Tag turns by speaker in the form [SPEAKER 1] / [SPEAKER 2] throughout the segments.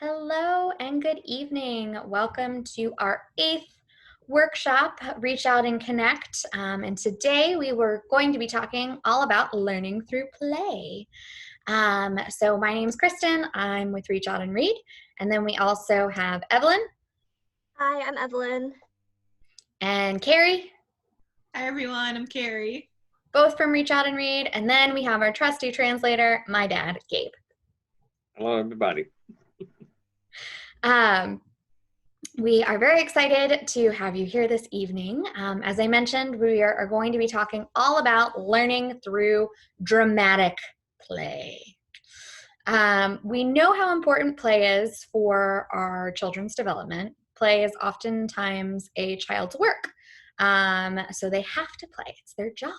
[SPEAKER 1] Hello and good evening. Welcome to our 8th workshop, Reach Out and Connect. And today we were going to be talking all about learning through play. So my name is Kristen. I'm with Reach Out and Read. And then we also have Evelyn.
[SPEAKER 2] Hi, I'm Evelyn.
[SPEAKER 1] And Carrie.
[SPEAKER 3] Hi everyone, I'm Carrie.
[SPEAKER 1] Both from Reach Out and Read. And then we have our trusty translator, my dad, Gabe.
[SPEAKER 4] Hello, everybody.
[SPEAKER 1] We are very excited to have you here this evening. As I mentioned, we are going to be talking all about learning through dramatic play. We know how important play is for our children's development. Play is oftentimes a child's work, so they have to play. It's their job.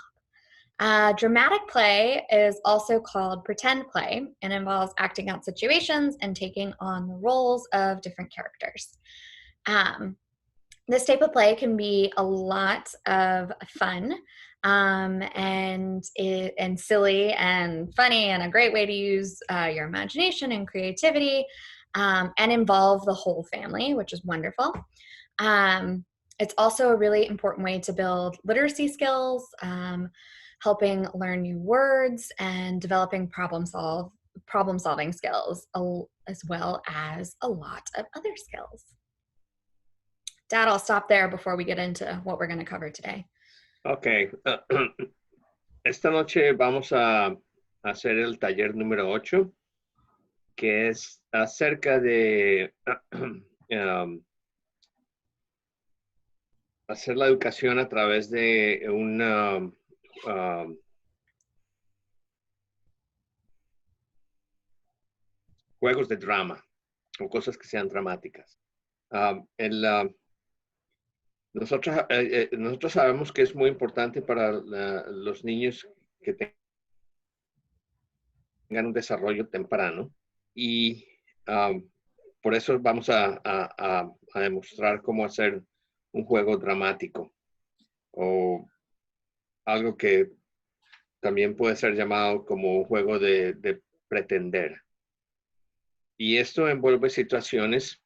[SPEAKER 1] Dramatic play is also called pretend play and involves acting out situations and taking on the roles of different characters. This type of play can be a lot of fun and silly and funny and a great way to use your imagination and creativity and involve the whole family, which is wonderful. It's also a really important way to build literacy skills, helping learn new words and developing problem-solving skills, as well as a lot of other skills. Dad, I'll stop there before we get into what we're going to cover today.
[SPEAKER 4] Ok. Esta noche vamos a hacer el taller número 8, que es acerca de hacer la educación a través de juegos de drama o cosas que sean dramáticas. Nosotros sabemos que es muy importante para los niños que tengan un desarrollo temprano y por eso vamos a demostrar cómo hacer un juego dramático o algo que también puede ser llamado como un juego de pretender. Y esto envuelve situaciones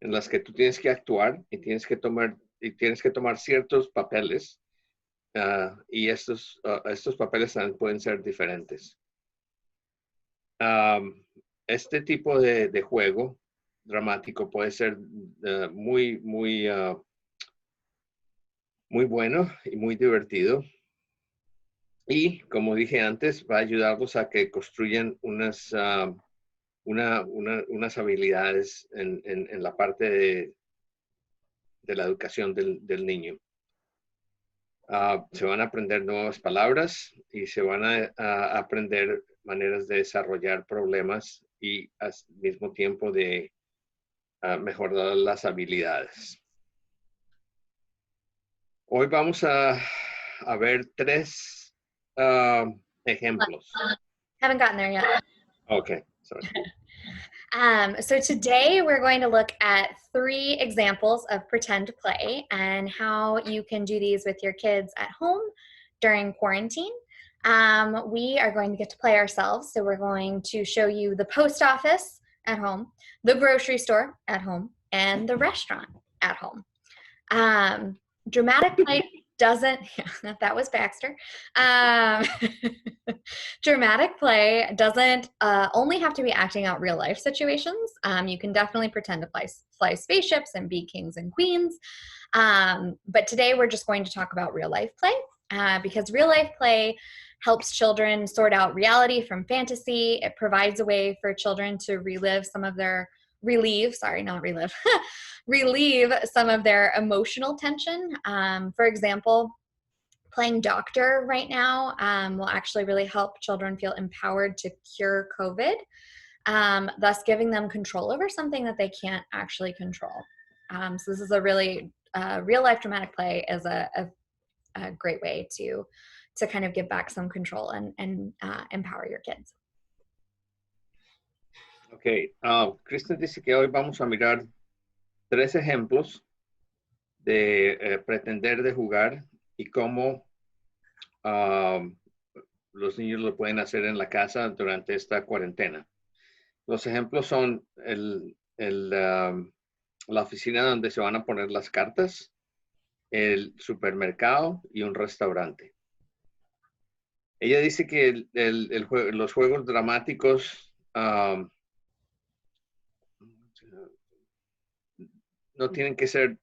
[SPEAKER 4] en las que tú tienes que actuar y tienes que tomar ciertos papeles y estos papeles también pueden ser diferentes. Este tipo de juego dramático puede ser muy bueno y muy divertido. Y como dije antes, va a ayudarlos a que construyan unas habilidades en la parte de la educación del niño. Se van a aprender nuevas palabras y se van a aprender maneras de desarrollar problemas y al mismo tiempo de mejorar las habilidades. Hoy vamos a ver 3 ejemplos.
[SPEAKER 1] Haven't gotten there yet.
[SPEAKER 4] Okay, sorry.
[SPEAKER 1] So today we're going to look at 3 examples of pretend play and how you can do these with your kids at home during quarantine. We are going to get to play ourselves, so we're going to show you the post office at home, the grocery store at home, and the restaurant at home. Dramatic play doesn't, that was Baxter. Dramatic play doesn't only have to be acting out real life situations. You can definitely pretend to fly spaceships and be kings and queens. But today we're just going to talk about real life play because real life play helps children sort out reality from fantasy. It provides a way for children to relieve some of their emotional tension. For example, playing doctor right now will actually really help children feel empowered to cure COVID, thus giving them control over something that they can't actually control. So this is a really real life dramatic play is a great way to kind of give back some control and empower your kids.
[SPEAKER 4] Ok, Kristen dice que hoy vamos a mirar 3 ejemplos de pretender de jugar y cómo los niños lo pueden hacer en la casa durante esta cuarentena. Los ejemplos son el la oficina donde se van a poner las cartas, el supermercado y un restaurante. Ella dice que los juegos dramáticos no tienen que ser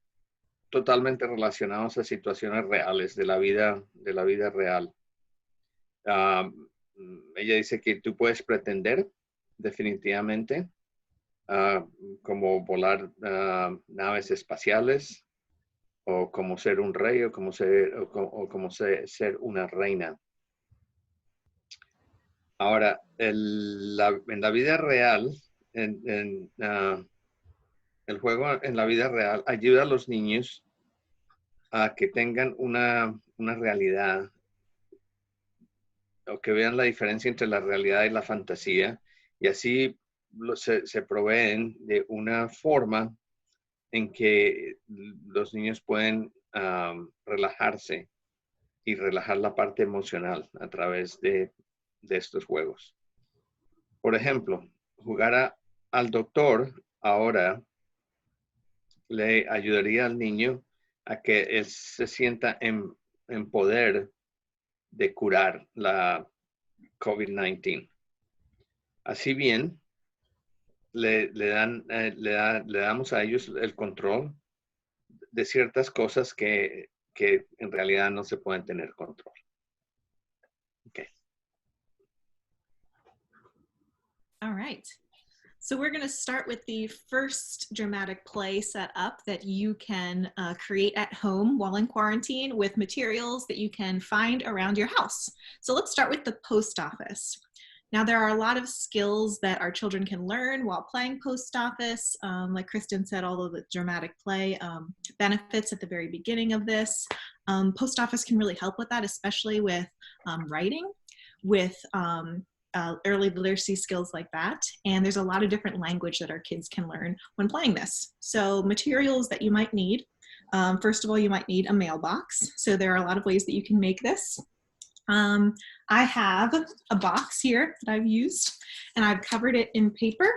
[SPEAKER 4] totalmente relacionados a situaciones reales de la vida real. Ella dice que tú puedes pretender definitivamente como volar naves espaciales o como ser un rey o como ser una reina. Ahora, en la vida real, el juego en la vida real ayuda a los niños a que tengan una realidad o que vean la diferencia entre la realidad y la fantasía y así se proveen de una forma en que los niños pueden relajarse y relajar la parte emocional a través de estos juegos. Por ejemplo, jugar al doctor ahora le ayudaría al niño a que él se sienta en poder de curar la COVID-19. Así bien, le damos a ellos el control de ciertas cosas que en realidad no se pueden tener control. Okay.
[SPEAKER 3] All right. So we're going to start with the first dramatic play set up that you can create at home while in quarantine with materials that you can find around your house. So let's start with the post office. Now, there are a lot of skills that our children can learn while playing post office. Like Kristen said, all of the dramatic play benefits at the very beginning of this. Post office can really help with that, especially with writing, with early literacy skills like that. And there's a lot of different language that our kids can learn when playing this. So materials that you might need. First of all, you might need a mailbox. So there are a lot of ways that you can make this. I have a box here that I've used, and I've covered it in paper.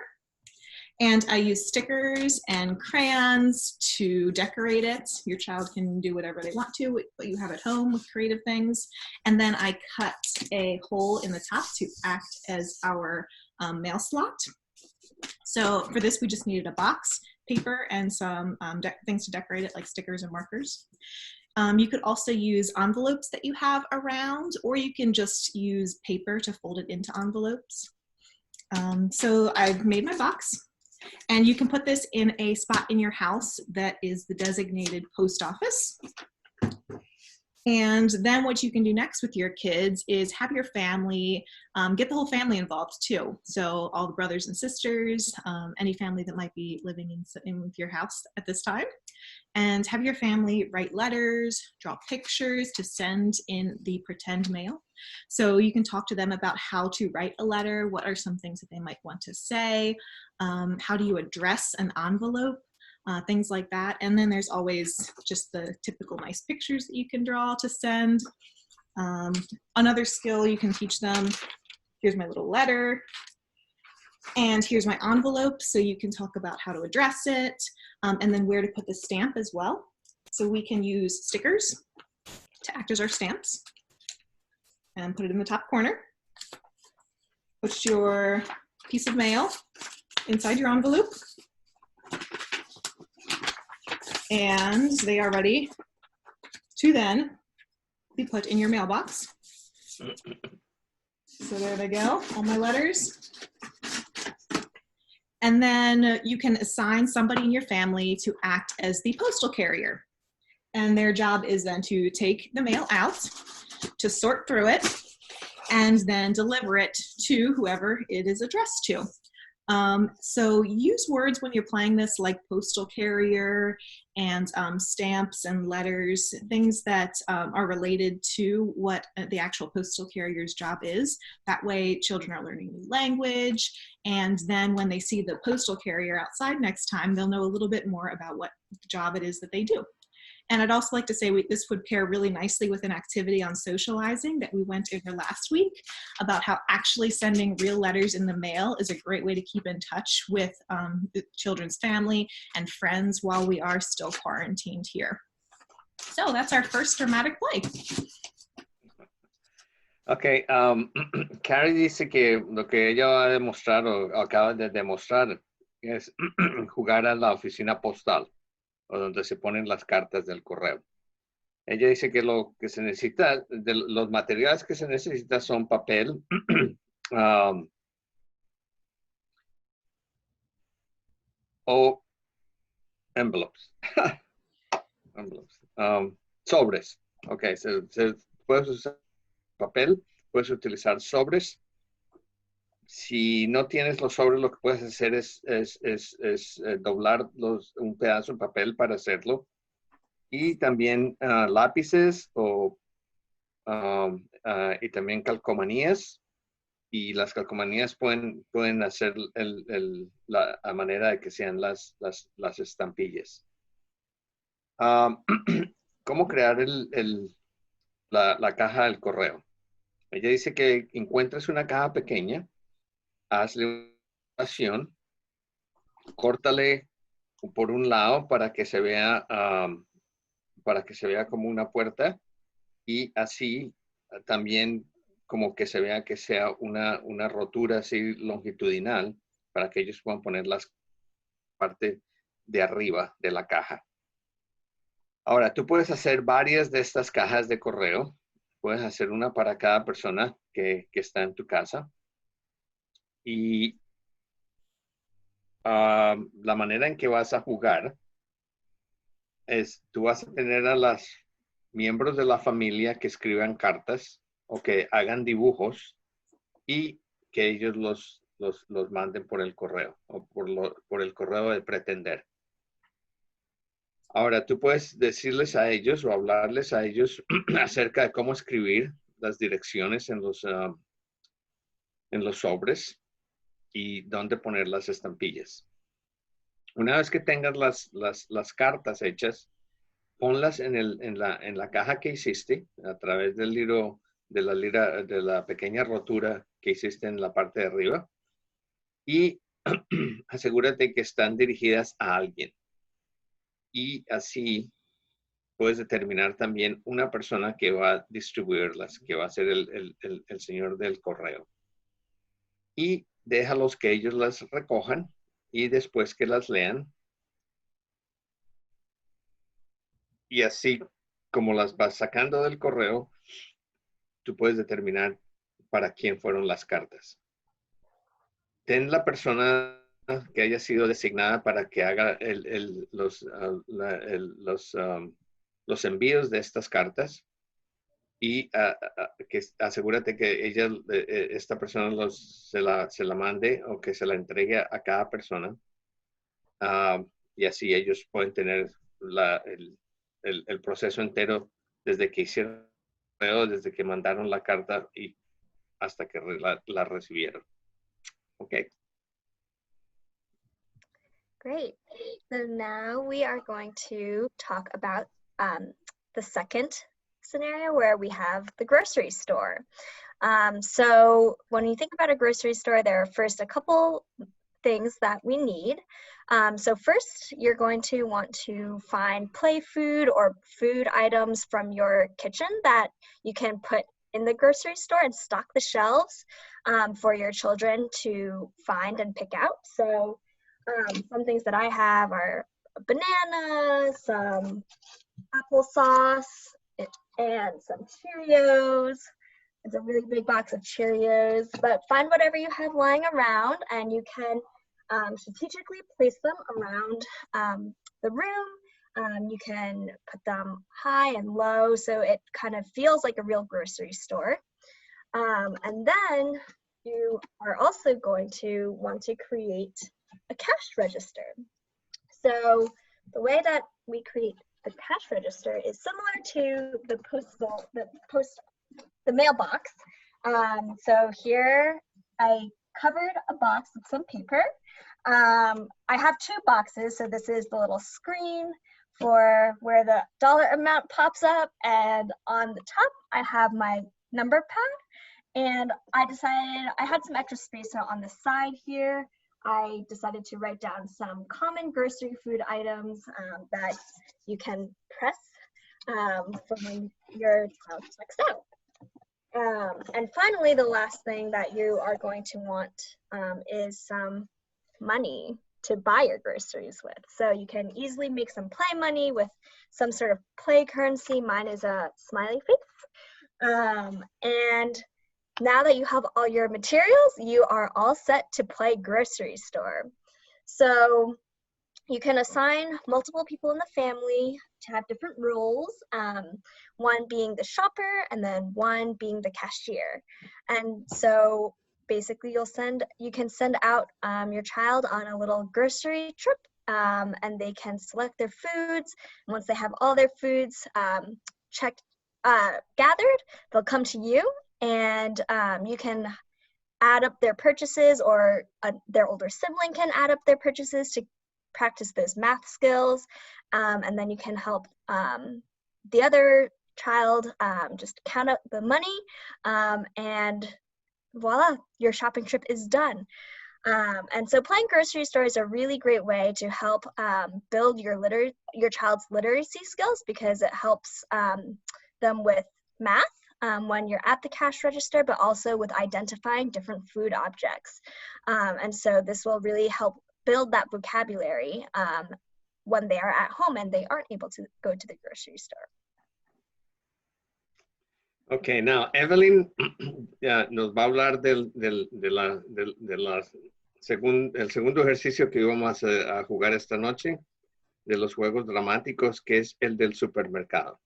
[SPEAKER 3] And I use stickers and crayons to decorate it. Your child can do whatever they want to, what you have at home with creative things. And then I cut a hole in the top to act as our mail slot. So for this, we just needed a box, paper, and some things to decorate it, like stickers and markers. You could also use envelopes that you have around, or you can just use paper to fold it into envelopes. So I've made my box. And you can put this in a spot in your house that is the designated post office. And then what you can do next with your kids is have your family, get the whole family involved too. So all the brothers and sisters, any family that might be living in with your house at this time. And have your family write letters, draw pictures to send in the pretend mail. So you can talk to them about how to write a letter, what are some things that they might want to say, how do you address an envelope, things like that. And then there's always just the typical nice pictures that you can draw to send. Another skill you can teach them, here's my little letter, and here's my envelope, so you can talk about how to address it, and then where to put the stamp as well. So we can use stickers to act as our stamps, and put it in the top corner. Put your piece of mail inside your envelope, and they are ready to then be put in your mailbox. So there they go, all my letters. And then you can assign somebody in your family to act as the postal carrier. And their job is then to take the mail out, to sort through it, and then deliver it to whoever it is addressed to. So use words when you're playing this like postal carrier and stamps and letters, things that are related to what the actual postal carrier's job is. That way children are learning new language, and then when they see the postal carrier outside next time, they'll know a little bit more about what job it is that they do. And I'd also like to say this would pair really nicely with an activity on socializing that we went over last week about how actually sending real letters in the mail is a great way to keep in touch with the children's family and friends while we are still quarantined here. So that's our first dramatic play.
[SPEAKER 4] Ok, Carrie dice que lo que ella va a demostrar o acaba de demostrar es jugar a la oficina postal o donde se ponen las cartas del correo. Ella dice que lo que se necesita, los materiales que se necesitan son papel, o envelopes, sobres. Ok, puedes usar papel, puedes utilizar sobres. Si no tienes los sobres, lo que puedes hacer es doblar un pedazo de papel para hacerlo. Y también lápices y también calcomanías. Y las calcomanías pueden hacer la manera de que sean las estampillas. ¿Cómo crear la caja del correo? Ella dice que encuentres una caja pequeña, hazle una oración, córtale por un lado para que se vea como una puerta y así también como que se vea que sea una rotura así longitudinal para que ellos puedan poner las parte de arriba de la caja. Ahora, tú puedes hacer varias de estas cajas de correo. Puedes hacer una para cada persona que está en tu casa. Y la manera en que vas a jugar es, tú vas a tener a los miembros de la familia que escriban cartas o que hagan dibujos y que ellos los manden por el correo o por el correo de pretender. Ahora, tú puedes decirles a ellos o hablarles a ellos acerca de cómo escribir las direcciones en los sobres y dónde poner las estampillas. Una vez que tengas las cartas hechas, ponlas en la caja que hiciste a través de la pequeña rotura que hiciste en la parte de arriba y asegúrate que están dirigidas a alguien. Y así puedes determinar también una persona que va a distribuirlas, que va a ser el señor del correo. Y déjalos que ellos las recojan y después que las lean. Y así como las vas sacando del correo, tú puedes determinar para quién fueron las cartas. Ten la persona que haya sido designada para que haga los envíos de estas cartas y que asegúrate que esta persona se la mande o que se la entregue a cada persona y así ellos pueden tener el proceso entero desde que hicieron, desde que mandaron la carta y hasta que la recibieron. Okay.
[SPEAKER 2] Great. So now we are going to talk about the second scenario where we have the grocery store. So when you think about a grocery store, there are first a couple things that we need. So first, you're going to want to find play food or food items from your kitchen that you can put in the grocery store and stock the shelves for your children to find and pick out. So some things that I have are bananas, some applesauce, and some Cheerios. It's a really big box of Cheerios, but find whatever you have lying around and you can strategically place them around the room. You can put them high and low so it kind of feels like a real grocery store. And then you are also going to want to create a cash register. So the way that we create the cash register is similar to the mailbox. So here I covered a box with some paper. I have two boxes, so this is the little screen for where the dollar amount pops up, and on the top I have my number pad. And I decided I had some extra space on the side here. I decided to write down some common grocery food items that you can press for when your child checks out. And finally, the last thing that you are going to want is some money to buy your groceries with. So you can easily make some play money with some sort of play currency. Mine is a smiley face. And now that you have all your materials, you are all set to play grocery store. So you can assign multiple people in the family to have different roles, one being the shopper and then one being the cashier. And so basically you can send out your child on a little grocery trip, and they can select their foods. Once they have all their foods gathered, they'll come to you, and you can add up their purchases, or their older sibling can add up their purchases to practice those math skills, and then you can help the other child just count up the money, and voila, your shopping trip is done. And so playing grocery store is a really great way to help build your child's literacy skills, because it helps them with math when you're at the cash register, but also with identifying different food objects. And so this will really help build that vocabulary when they are at home and they aren't able to go to the grocery store.
[SPEAKER 4] Okay, now Evelyn nos va a hablar el segundo ejercicio que íbamos a jugar esta noche, de los juegos dramáticos, que es el del supermercado.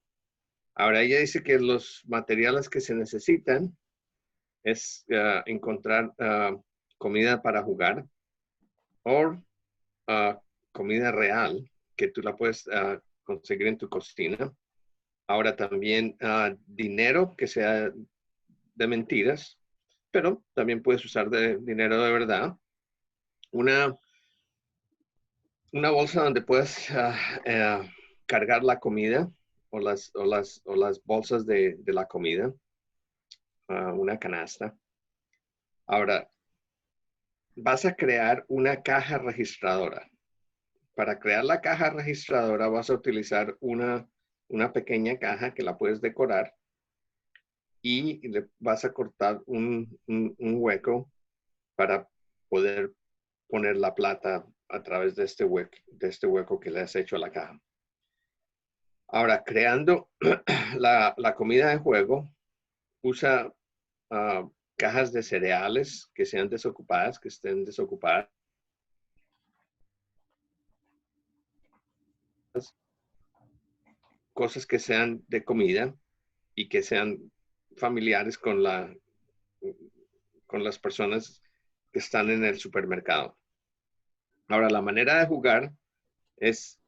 [SPEAKER 4] Ahora ella dice que los materiales que se necesitan es encontrar comida para jugar, o comida real que tú la puedes conseguir en tu cocina. Ahora también dinero que sea de mentiras, pero también puedes usar dinero de verdad. Una bolsa donde puedes cargar la comida, o las bolsas de la comida. Una canasta. Ahora, vas a crear una caja registradora. Para crear la caja registradora vas a utilizar una pequeña caja que la puedes decorar, y le vas a cortar un hueco para poder poner la plata a través de este hueco que le has hecho a la caja. Ahora, creando la comida de juego, usa cajas de cereales que sean desocupadas, que estén desocupadas. Cosas que sean de comida y que sean familiares con las personas que están en el supermercado. Ahora, la manera de jugar es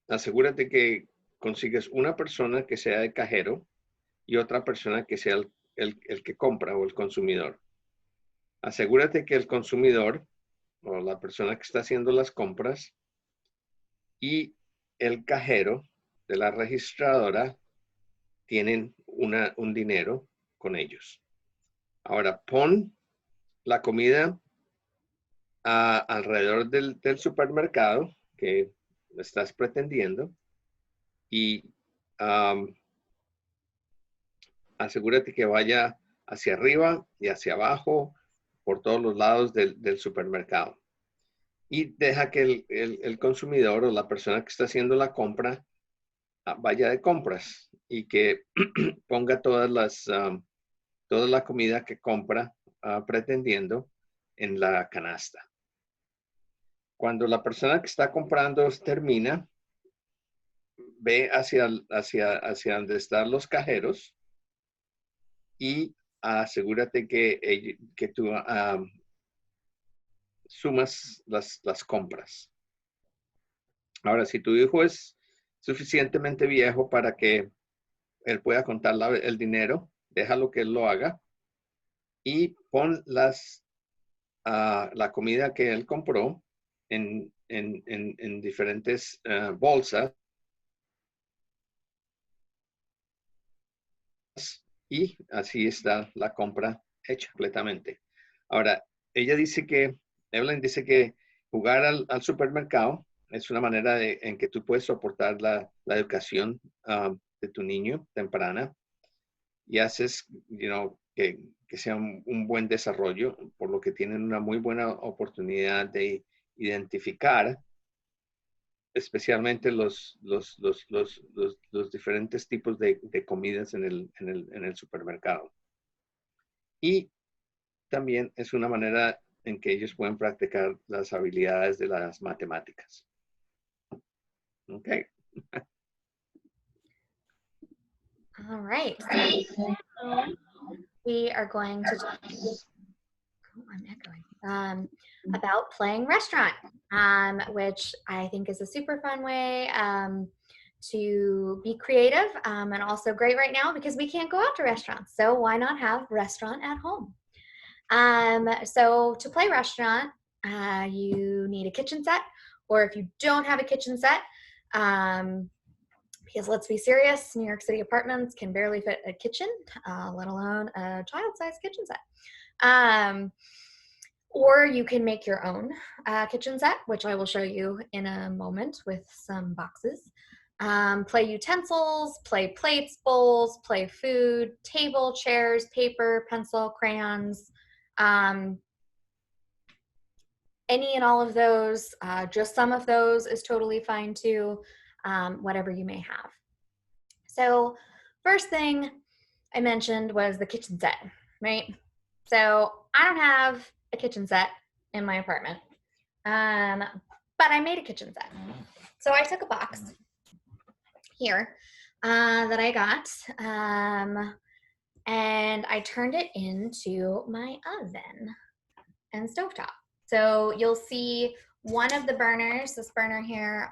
[SPEAKER 4] asegúrate que consigues una persona que sea el cajero y otra persona que sea el que compra, o el consumidor. Asegúrate que el consumidor, o la persona que está haciendo las compras, y el cajero de la registradora tienen un dinero con ellos. Ahora, pon la comida alrededor del supermercado que estás pretendiendo, y asegúrate que vaya hacia arriba y hacia abajo, por todos los lados del supermercado. Y deja que el consumidor, o la persona que está haciendo la compra, vaya de compras, y que ponga toda la comida que compra pretendiendo en la canasta. Cuando la persona que está comprando termina, ve hacia donde están los cajeros, y asegúrate que tú sumas las compras. Ahora, si tu hijo es suficientemente viejo para que él pueda contar el dinero, déjalo que él lo haga, y pon la comida que él compró en en diferentes bolsas y así está la compra hecha completamente. Ahora, Evelyn dice que jugar al supermercado es una manera en que tú puedes soportar la educación de tu niño temprana y haces, que sea un buen desarrollo, por lo que tienen una muy buena oportunidad de identificar especialmente los diferentes tipos de comidas en el supermercado. Y también es una manera en que ellos pueden practicar las habilidades de las matemáticas. Okay.
[SPEAKER 1] All right. We are going to talk, I'm echoing, about playing restaurant, which I think is a super fun way to be creative and also great right now because we can't go out to restaurants. So why not have restaurant at home? So to play restaurant, you need a kitchen set, or if you don't have a kitchen set, because let's be serious, New York City apartments can barely fit a kitchen, let alone a child-sized kitchen set. Or you can make your own kitchen set, which I will show you in a moment with some boxes. Play utensils, play plates, bowls, play food, table, chairs, paper, pencil, crayons, any and all of those. Just some of those is totally fine too, whatever you may have. So first thing I mentioned was the kitchen set, right? So I don't have a kitchen set in my apartment, but I made a kitchen set. So I took a box here that I got, and I turned it into my oven and stovetop. So you'll see one of the burners, this burner here,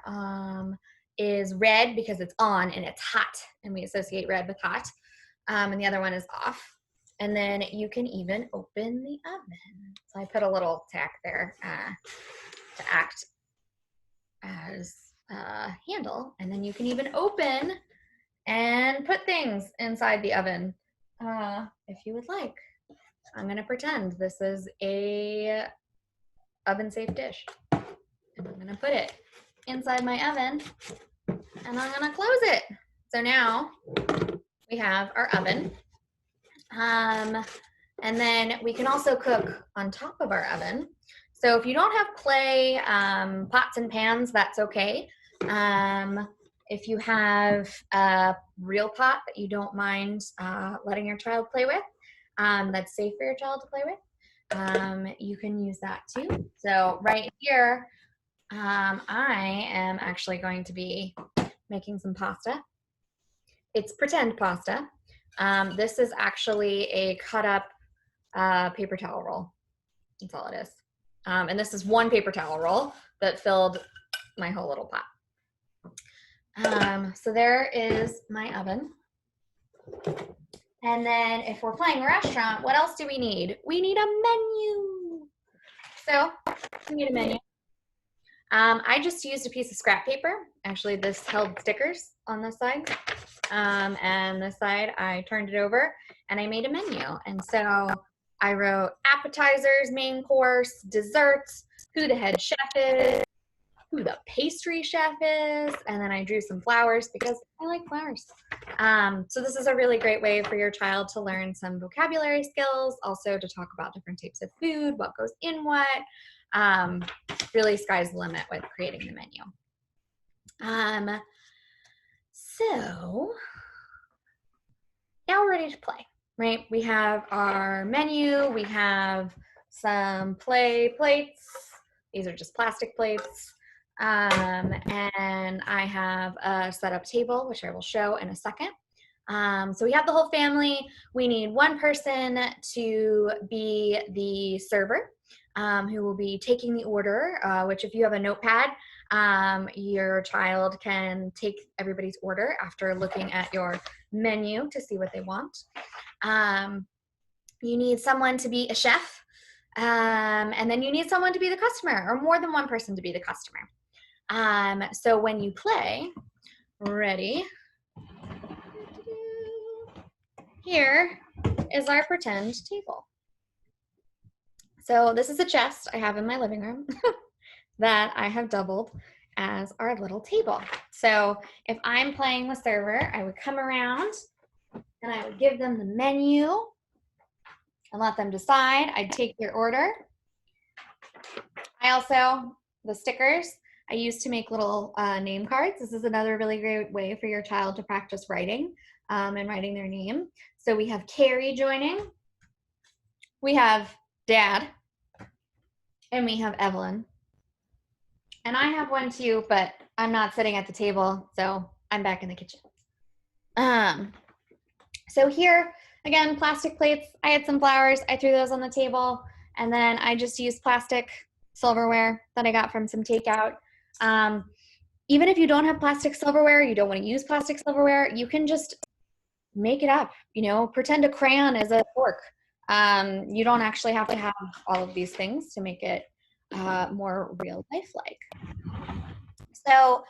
[SPEAKER 1] is red because it's on and it's hot, and we associate red with hot, and the other one is off. And then you can even open the oven. So I put a little tack there to act as a handle, and then you can even open and put things inside the oven if you would like. I'm gonna pretend this is a oven-safe dish, and I'm gonna put it inside my oven, and I'm gonna close it. So now we have our oven, and then we can also cook on top of our oven. So if you don't have clay pots and pans, that's okay. If you have a real pot that you don't mind letting your child play with, that's safe for your child to play with, you can use that too. So right here, I am actually going to be making some pasta. It's pretend pasta. This is actually a cut up paper towel roll. That's all it is. And this is one paper towel roll that filled my whole little pot. So there is my oven. And then if we're playing a restaurant, what else do we need? We need a menu. So we need a menu. I just used a piece of scrap paper. Actually, this held stickers on this side. And this side, I turned it over and I made a menu. And so I wrote appetizers, main course, desserts, who the head chef is, who the pastry chef is, and then I drew some flowers because I like flowers. So this is a really great way for your child to learn some vocabulary skills, also to talk about different types of food, what goes in what. Really sky's the limit with creating the menu. So now we're ready to play, right? We have our menu, we have some play plates. These are just plastic plates. And I have a setup table, which I will show in a second. So we have the whole family. We need one person to be the server, who will be taking the order, which if you have a notepad, your child can take everybody's order after looking at your menu to see what they want. You need someone to be a chef. And then you need someone to be the customer, or more than one person to be the customer. So when you play, ready, here is our pretend table. So this is a chest I have in my living room that I have doubled as our little table. So if I'm playing the server, I would come around and I would give them the menu and let them decide. I'd take their order. I also, the stickers, I use to make little name cards. This is another really great way for your child to practice writing and writing their name. So we have Carrie joining. We have Dad. And we have Evelyn. And I have one too, but I'm not sitting at the table, so I'm back in the kitchen. So here, again, plastic plates. I had some flowers. I threw those on the table. And then I just used plastic silverware that I got from some takeout. Even if you don't have plastic silverware, you don't want to use plastic silverware, you can just make it up, you know, pretend a crayon is a fork. You don't actually have to have all of these things to make it more real life-like. So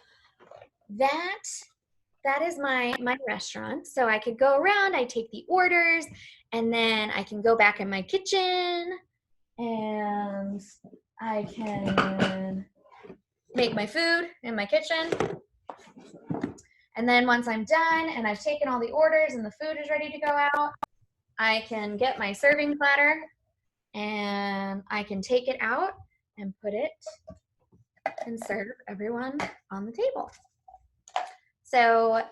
[SPEAKER 1] that is my restaurant. So I could go around, I take the orders, and then I can go back in my kitchen and I can make my food in my kitchen. And then once I'm done and I've taken all the orders and the food is ready to go out, I can get my serving platter and I can take it out and put it and serve everyone on the table. So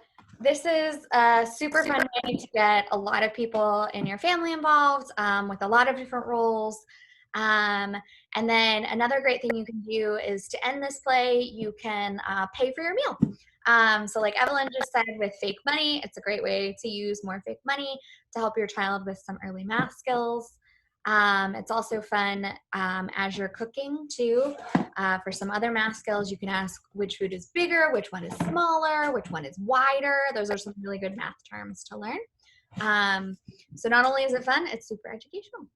[SPEAKER 1] this is a super fun way to get a lot of people in your family involved with a lot of different roles. And then another great thing you can do is to end this play, you can pay for your meal. So like Evelyn just said, with fake money, it's a great way to use more fake money to help your child with some early math skills. It's also fun as you're cooking too. For some other math skills, you can ask which food is bigger, which one is smaller, which one is wider. Those are some really good math terms to learn. So not only is it fun, it's super educational.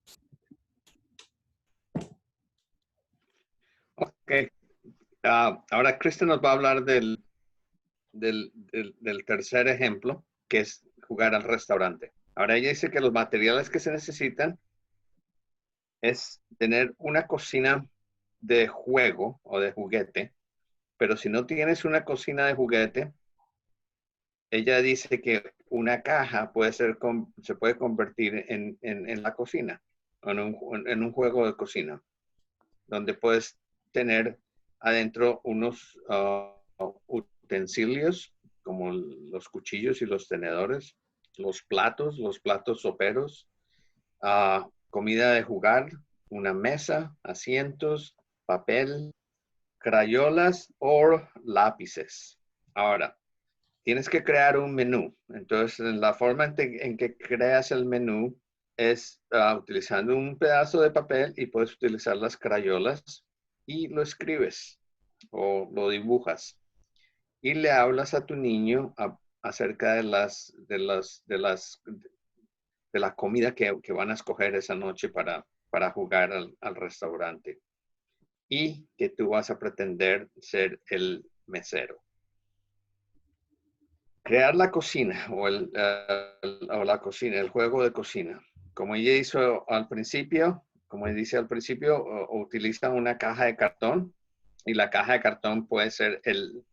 [SPEAKER 4] Ok. Ahora Kristen nos va a hablar del tercer ejemplo, que es jugar al restaurante. Ahora ella dice que los materiales que se necesitan es tener una cocina de juego o de juguete, pero si no tienes una cocina de juguete, ella dice que una caja se puede convertir en la cocina, en un juego de cocina, donde puedes tener adentro unos utensilios como los cuchillos y los tenedores, los platos soperos, comida de jugar, una mesa, asientos, papel, crayolas o lápices. Ahora, tienes que crear un menú. Entonces, la forma en que creas el menú es utilizando un pedazo de papel y puedes utilizar las crayolas y lo escribes o lo dibujas y le hablas a tu niño acerca de la comida que van a escoger esa noche para jugar al restaurante y que tú vas a pretender ser el mesero. Crear la cocina o la cocina, el juego de cocina. Como ella hizo al principio, como dice al principio, utiliza una caja de cartón y la caja de cartón puede ser el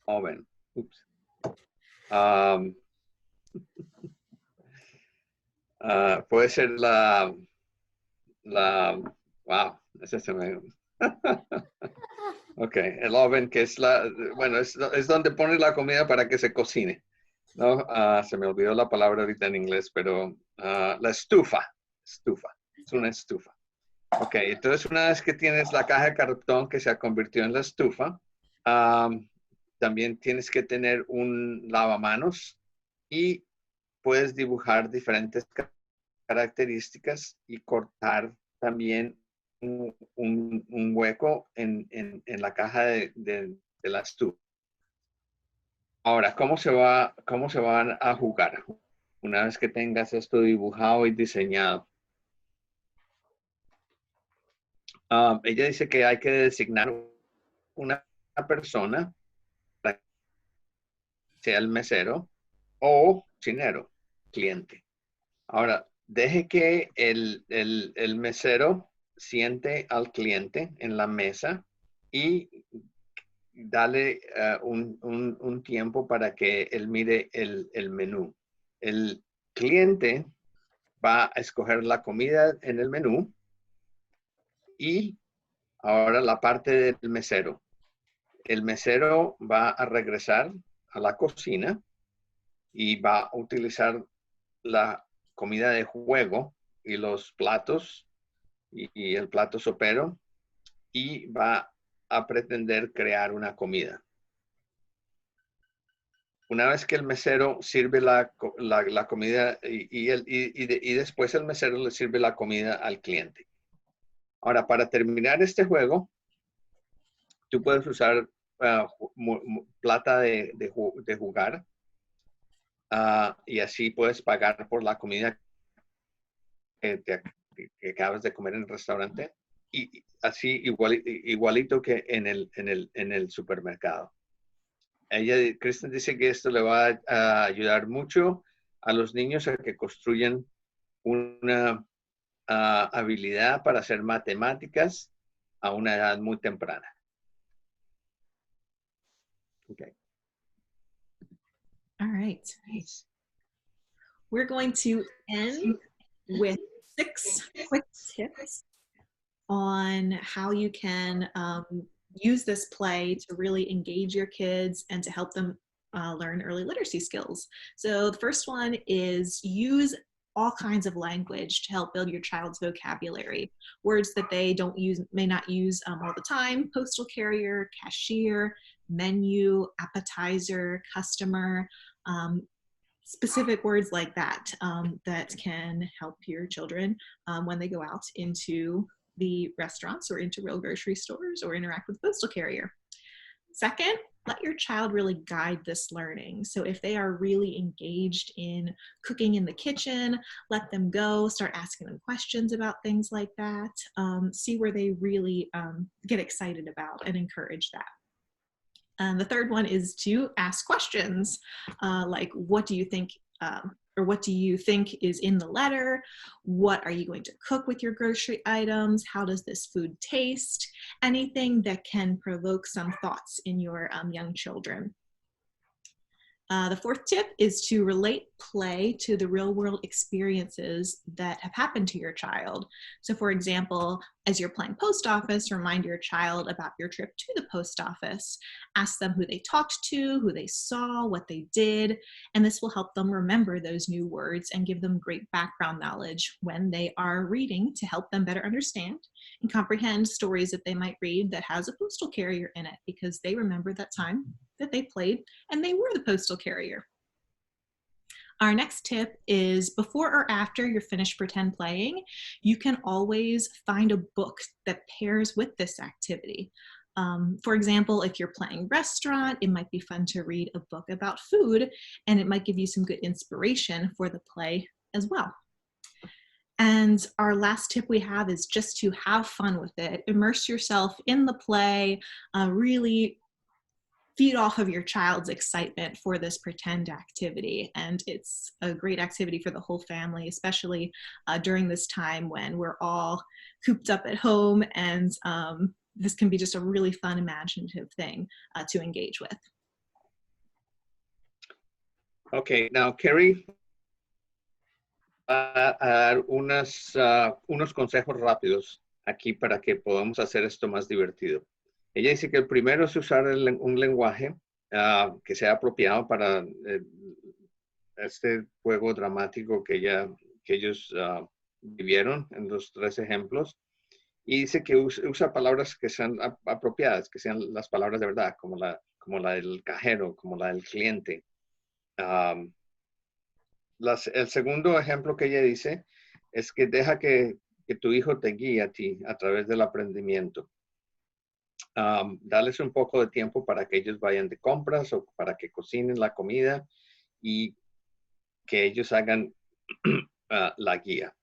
[SPEAKER 4] oven. Oops. Puede ser wow, ese se me... Ok, el oven, que es bueno, es donde pones la comida para que se cocine, ¿no? Se me olvidó la palabra ahorita en inglés, pero la estufa, es una estufa. Ok, entonces una vez que tienes la caja de cartón que se convirtió en la estufa, también tienes que tener un lavamanos y puedes dibujar diferentes características y cortar también un hueco en la caja de la estufa. Ahora, ¿cómo se van a jugar? una vez que tengas esto dibujado y diseñado. Ella dice que hay que designar una persona para que sea el mesero o cocinero, cliente. Ahora, deje que el mesero siente al cliente en la mesa y dale un tiempo para que él mire el menú. El cliente va a escoger la comida en el menú y ahora la parte del mesero. El mesero va a regresar a la cocina y va a utilizar la comida de juego y los platos y el plato sopero y va a pretender crear una comida. Una vez que el mesero sirve la comida y después el mesero le sirve la comida al cliente. Ahora, para terminar este juego, tú puedes usar plata de jugar y así puedes pagar por la comida que acabas de comer en el restaurante y así igualito que en el supermercado. Kristen dice que esto le va a ayudar mucho a los niños a que construyan una habilidad para hacer matemáticas a una edad muy temprana. Okay.
[SPEAKER 3] All right. We're going to end with 6 quick tips on how you can use this play to really engage your kids and to help them learn early literacy skills. So the first one is use all kinds of language to help build your child's vocabulary. Words that they may not use all the time: postal carrier, cashier, menu, appetizer, customer, specific words like that that can help your children when they go out into the restaurants or into real grocery stores or interact with the postal carrier. Second, let your child really guide this learning. So if they are really engaged in cooking in the kitchen, let them go, start asking them questions about things like that. See where they really get excited about and encourage that. And the third one is to ask questions like, what do you think or what do you think is in the letter? What are you going to cook with your grocery items? How does this food taste? Anything that can provoke some thoughts in your young children. The fourth tip is to relate play to the real world experiences that have happened to your child. So for example, as you're playing post office, remind your child about your trip to the post office. Ask them who they talked to, who they saw, what they did, and this will help them remember those new words and give them great background knowledge when they are reading to help them better understand and comprehend stories that they might read that has a postal carrier in it, because they remember that time that they played and they were the postal carrier. Our next tip is before or after you're finished pretend playing, you can always find a book that pairs with this activity. For example, if you're playing restaurant, it might be fun to read a book about food, and it might give you some good inspiration for the play as well. And our last tip we have is just to have fun with it. Immerse yourself in the play, really feed off of your child's excitement for this pretend activity. And it's a great activity for the whole family, especially during this time when we're all cooped up at home, and this can be just a really fun, imaginative thing to engage with.
[SPEAKER 4] Okay, now Carrie va a dar unos consejos rápidos aquí para que podamos hacer esto más divertido. Ella dice que el primero es usar un lenguaje que sea apropiado para este juego dramático que ellos vivieron en los 3 ejemplos. Y dice que usa palabras que sean apropiadas, que sean las palabras de verdad, como la del cajero, como la del cliente. El segundo ejemplo que ella dice es que deja que tu hijo te guíe a ti a través del aprendimiento. Darles un poco de tiempo para que ellos vayan de compras o para que cocinen la comida y que ellos hagan la guía.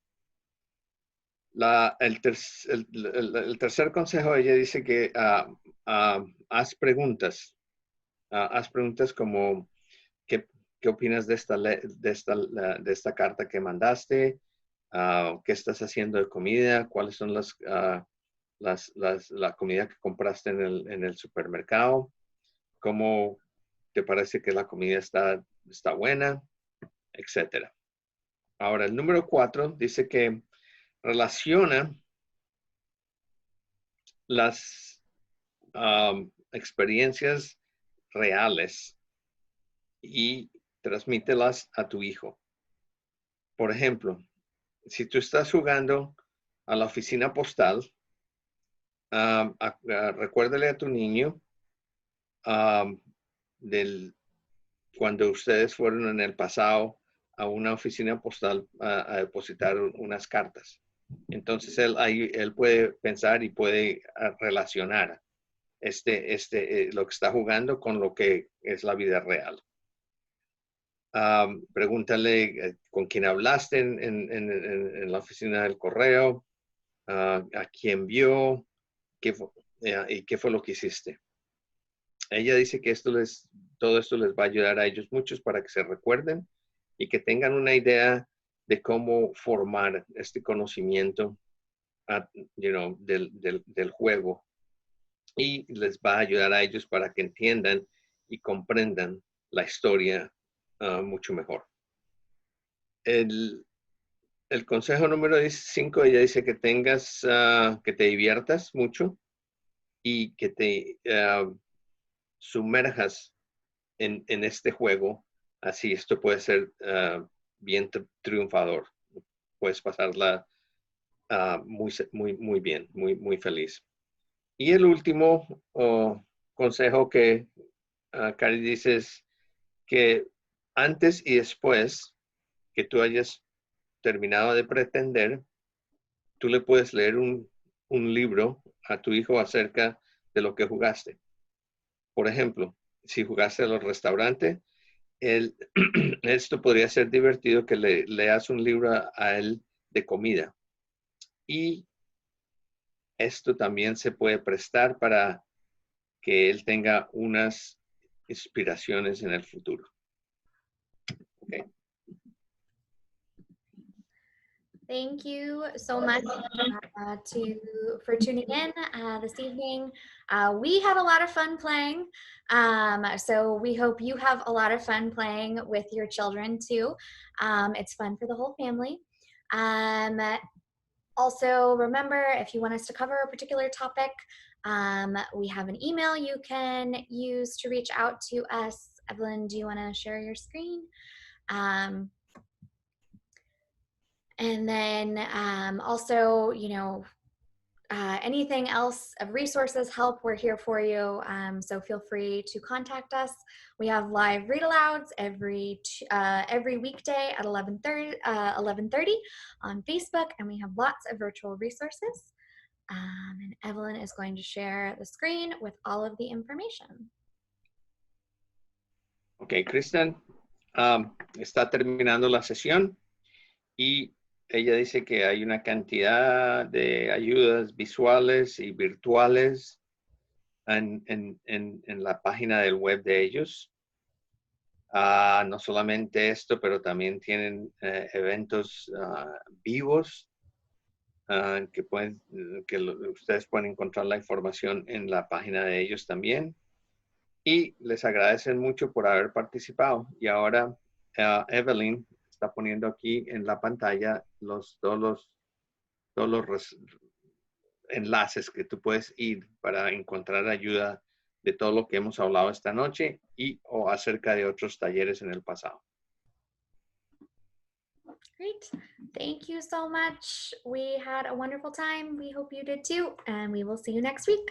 [SPEAKER 4] El tercer consejo, ella dice que haz preguntas. Haz preguntas como, ¿qué opinas de esta carta que mandaste? ¿Qué estás haciendo de comida? ¿Cuáles son la comida que compraste en el supermercado? ¿Cómo te parece que la comida está buena? Etcétera. Ahora, el número 4 dice que relaciona las experiencias reales y transmítelas a tu hijo. Por ejemplo, si tú estás jugando a la oficina postal, recuérdale a tu niño cuando ustedes fueron en el pasado a una oficina postal a depositar unas cartas. Entonces él puede pensar y puede relacionar lo que está jugando con lo que es la vida real. Pregúntale con quién hablaste en la oficina del correo, a quién vio, y qué fue lo que hiciste. Ella dice que todo esto les va a ayudar a ellos muchos para que se recuerden y que tengan una idea de cómo formar este conocimiento del juego, y les va a ayudar a ellos para que entiendan y comprendan la historia mucho mejor. El consejo número 5, ella dice que que te diviertas mucho y que te sumerjas en este juego. Así esto puede ser bien triunfador. Puedes pasarla muy bien, muy feliz. Y el último consejo que Cari dice es que antes y después que tú hayas terminado de pretender, tú le puedes leer un libro a tu hijo acerca de lo que jugaste. Por ejemplo, si jugaste a los restaurantes, esto podría ser divertido que le leas un libro a él de comida. Y esto también se puede prestar para que él tenga unas inspiraciones en el futuro. Okay.
[SPEAKER 1] Thank you so much for tuning in this evening. We had a lot of fun playing, so we hope you have a lot of fun playing with your children too. It's fun for the whole family. Also, remember, if you want us to cover a particular topic, we have an email you can use to reach out to us. Evelyn, do you want to share your screen? And then also, anything else of resources, help, we're here for you. So feel free to contact us. We have live read alouds every weekday at 11:30 on Facebook, and we have lots of virtual resources. And Evelyn is going to share the screen with all of the information.
[SPEAKER 4] Ok, Kristen está terminando la sesión y ella dice que hay una cantidad de ayudas visuales y virtuales en la página del web de ellos. No solamente esto, pero también tienen eventos vivos que ustedes pueden encontrar la información en la página de ellos también. Y les agradecen mucho por haber participado. Y ahora Evelyn está poniendo aquí en la pantalla todos los enlaces que tú puedes ir para encontrar ayuda de todo lo que hemos hablado esta noche o acerca de otros talleres en el pasado.
[SPEAKER 1] Great. Thank you so much. We had a wonderful time. We hope you did too. And we will see you next week.